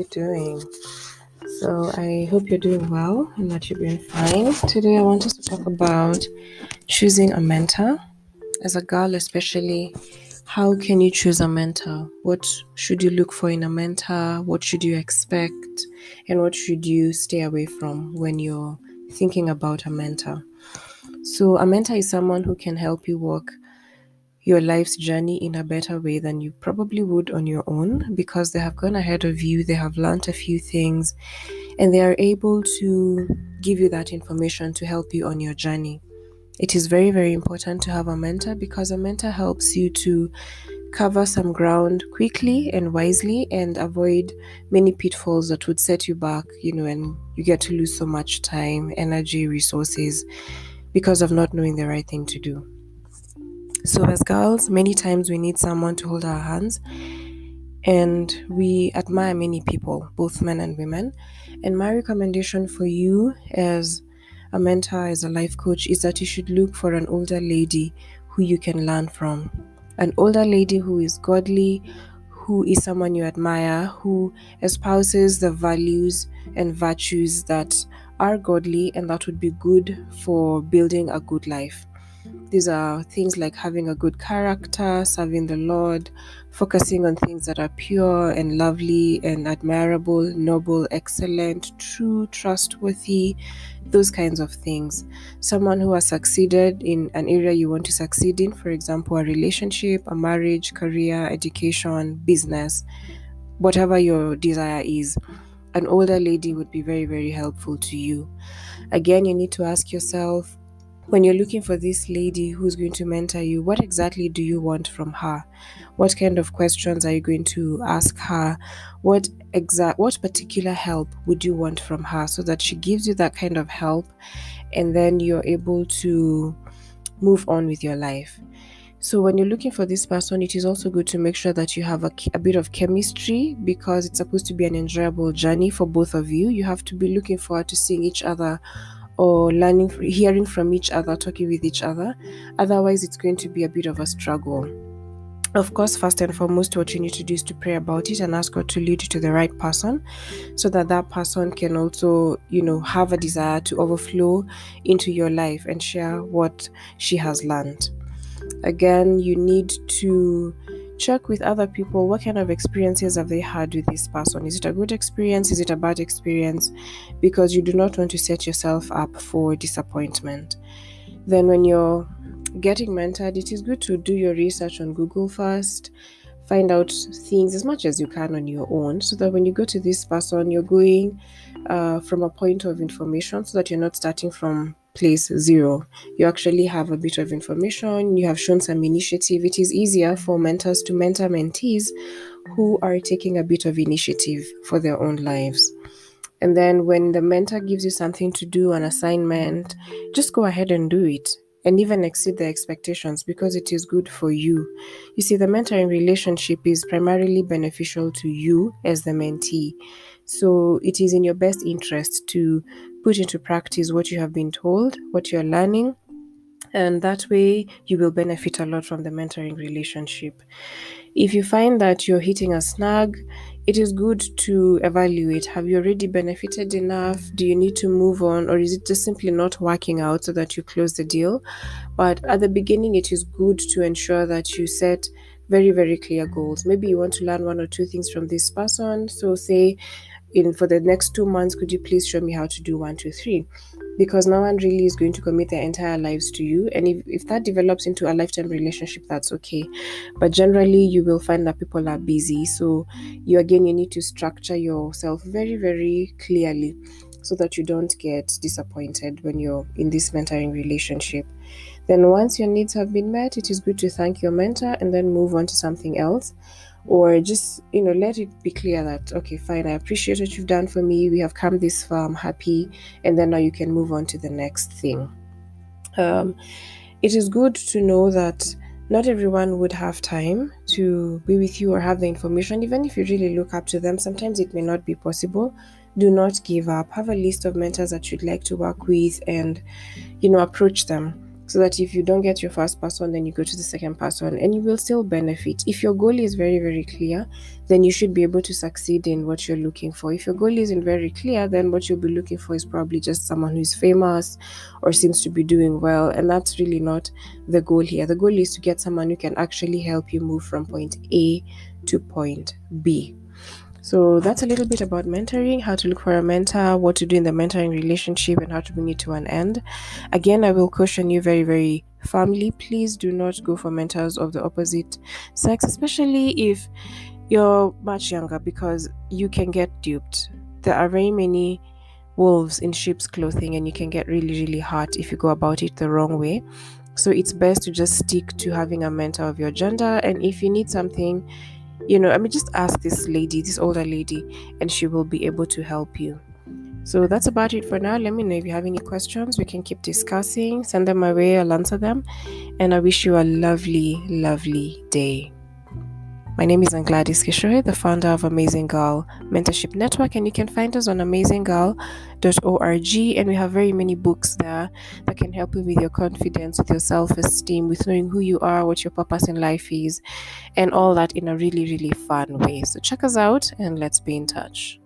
you doing? So, I hope you're doing well and that you're doing fine. Today, I want us to talk about choosing a mentor. As a girl, especially, how can you choose a mentor? What should you look for in a mentor? What should you expect? And what should you stay away from when you're thinking about a mentor? So, a mentor is someone who can help you walk your life's journey in a better way than you probably would on your own because they have gone ahead of you, they have learned a few things, and they are able to give you that information to help you on your journey. It is very, very important to have a mentor because a mentor helps you to cover some ground quickly and wisely and avoid many pitfalls that would set you back, and you get to lose so much time, energy, resources because of not knowing the right thing to do. So, as girls, many times we need someone to hold our hands, and we admire many people, both men and women. And my recommendation for you as a mentor, as a life coach, is that you should look for an older lady who you can learn from. An older lady who is godly, who is someone you admire, who espouses the values and virtues that are godly and that would be good for building a good life. These are things like having a good character, serving the Lord, focusing on things that are pure and lovely and admirable, noble, excellent, true, trustworthy, those kinds of things. Someone who has succeeded in an area you want to succeed in, for example, a relationship, a marriage, career, education, business, whatever your desire is. An older lady would be very, very helpful to you. Again, you need to ask yourself, when you're looking for this lady who's going to mentor you, what exactly do you want from her? What kind of questions are you going to ask her? What particular help would you want from her so that she gives you that kind of help and then you're able to move on with your life? So when you're looking for this person, it is also good to make sure that you have a bit of chemistry because it's supposed to be an enjoyable journey for both of you. You have to be looking forward to seeing each other or hearing from each other, talking with each other. Otherwise, it's going to be a bit of a struggle. Of course, first and foremost, what you need to do is to pray about it and ask God to lead you to the right person so that that person can also, have a desire to overflow into your life and share what she has learned. Again, you need to check with other people what kind of experiences have they had with this person. Is it a good experience? Is it a bad experience? Because you do not want to set yourself up for disappointment. Then when you're getting mentored, it is good to do your research on Google first. Find out things as much as you can on your own so that when you go to this person, you're going from a point of information so that you're not starting from place zero. You actually have a bit of information, you have shown some initiative. It is easier for mentors to mentor mentees who are taking a bit of initiative for their own lives. And then when the mentor gives you something to do, an assignment, just go ahead and do it and even exceed the expectations because it is good for you. You see, the mentoring relationship is primarily beneficial to you as the mentee. So it is in your best interest to put into practice what you have been told, what you're learning, and that way you will benefit a lot from the mentoring relationship. If you find that you're hitting a snag, it is good to evaluate. Have you already benefited enough? Do you need to move on? Or is it just simply not working out so that you close the deal? But at the beginning, it is good to ensure that you set very, very clear goals. Maybe you want to learn one or two things from this person. So say, for the next 2 months, could you please show me how to do 1, 2, 3? Because no one really is going to commit their entire lives to you. And if that develops into a lifetime relationship, that's okay. But generally, you will find that people are busy. So you need to structure yourself very, very clearly so that you don't get disappointed when you're in this mentoring relationship. Then once your needs have been met, it is good to thank your mentor and then move on to something else. Or just, let it be clear that, okay, fine, I appreciate what you've done for me. We have come this far, I'm happy. And then now you can move on to the next thing. It is good to know that not everyone would have time to be with you or have the information. Even if you really look up to them, sometimes it may not be possible. Do not give up. Have a list of mentors that you'd like to work with and, approach them. so that if you don't get your first person, then you go to the second person and you will still benefit. If your goal is very, very clear, then you should be able to succeed in what you're looking for. If your goal isn't very clear, then what you'll be looking for is probably just someone who's famous or seems to be doing well. And that's really not the goal here. The goal is to get someone who can actually help you move from point A to point B. So that's a little bit about mentoring, how to look for a mentor, what to do in the mentoring relationship, and how to bring it to an end. Again, I will caution you very, very firmly, please do not go for mentors of the opposite sex, especially if you're much younger, because you can get duped. There are very many wolves in sheep's clothing, and you can get really, really hurt if you go about it the wrong way. So it's best to just stick to having a mentor of your gender. And if you need something, just ask this lady, this older lady, and she will be able to help you. So that's about it for now. Let me know if you have any questions. We can keep discussing. Send them my way, I'll answer them. And I wish you a lovely, lovely day. My name is Gladys Kishore, the founder of Amazing Girl Mentorship Network, and you can find us on amazinggirl.org. And we have very many books there that can help you with your confidence, with your self-esteem, with knowing who you are, what your purpose in life is, and all that in a really, really fun way. So check us out and let's be in touch.